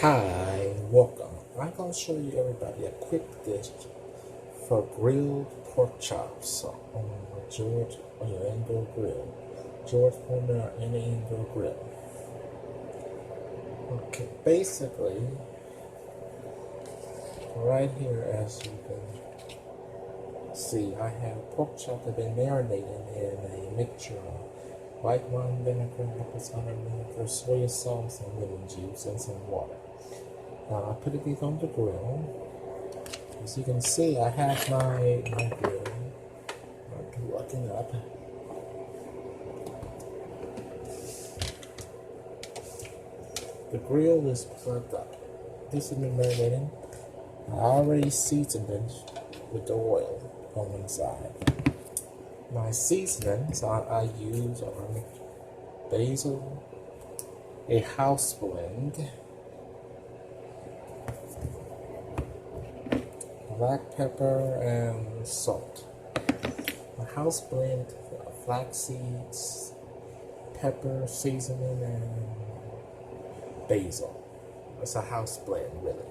Hi, welcome. I'm going to show you everybody a quick dish for grilled pork chops on your indoor grill. George Foreman in the indoor grill. Okay, basically, right here as you can see, I have pork chops that have been marinated in a mixture of white wine vinegar, apple cider vinegar, soy sauce, and lemon juice, and some water. Now I put these on the grill. As you can see, I have my grill looking up. The grill is plugged up. This has been marinating. I already seasoned it with the oil on one side. My seasonings I use are basil, a house blend, black pepper, and salt. A house blend, flax seeds, pepper, seasoning, and basil. It's a house blend, really.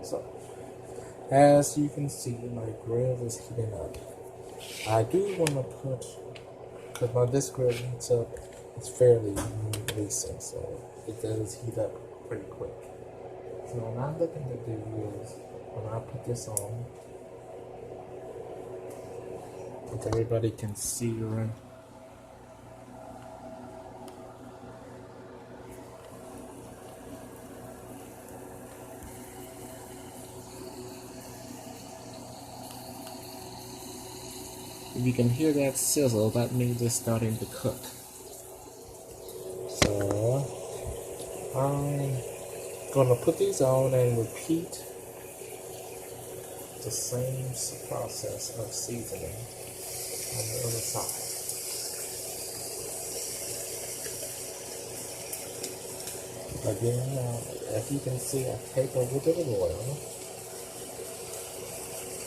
So, as you can see, my grill is heating up. I do want to put, because this grill heats up, it's fairly recent, so it does heat up pretty quick. So what I'm looking to do is, when I put this on, if everybody can see right. If you can hear that sizzle, that means it's starting to cook. So I'm gonna put these on and repeat the same process of seasoning on the other side. Again, as you can see, I take a little bit of oil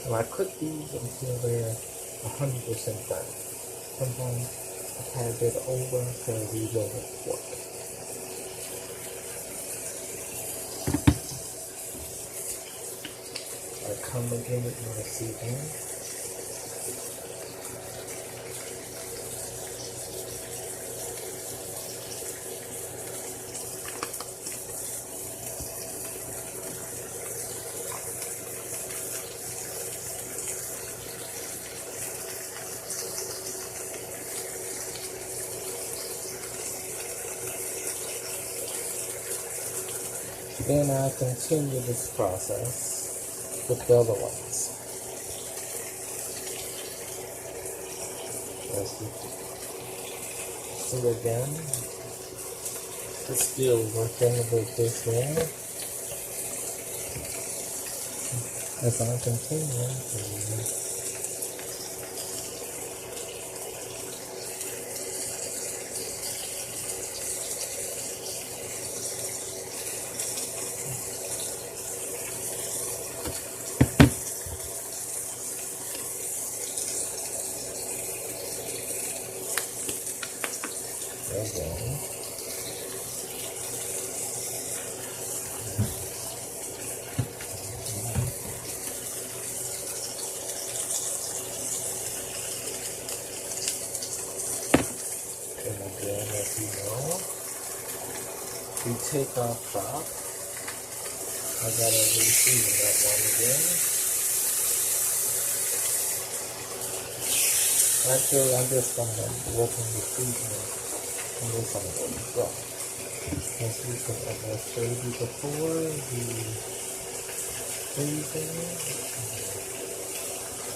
and I cook these until they're 100% done. Sometimes I kind of get over to reload the pork. I come again with my seasoning. Then I continue this process with the other ones. As you see again, it's still working with this one. As I continue to again. And again, as you know, we take our top. I gotta re-season that one again. Actually, I'm just gonna work on the seasoning on this one as well. As I showed you before, the seasoning,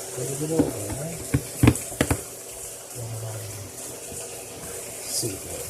a little bit over, seasoning.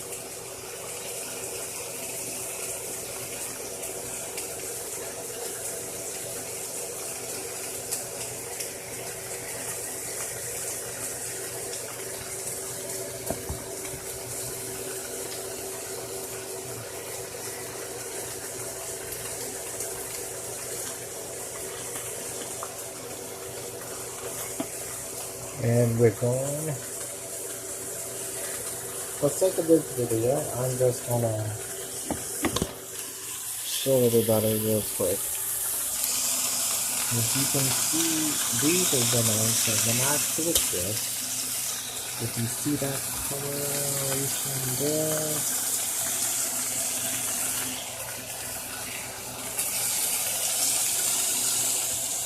And we're going, for sake of this video, I'm just gonna show everybody real quick. As you can see, these are bananas. So when I click this, if you see that coloration there,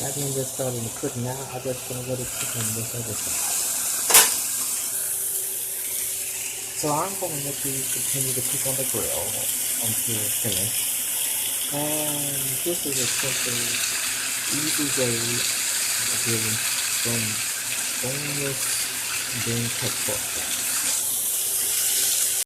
that means it's starting to cook now. I'm just gonna let it cook on this other side. So I'm gonna let these continue to cook on the grill until it's finished. And this is a simple, easy way of doing some boneless bean cut pork.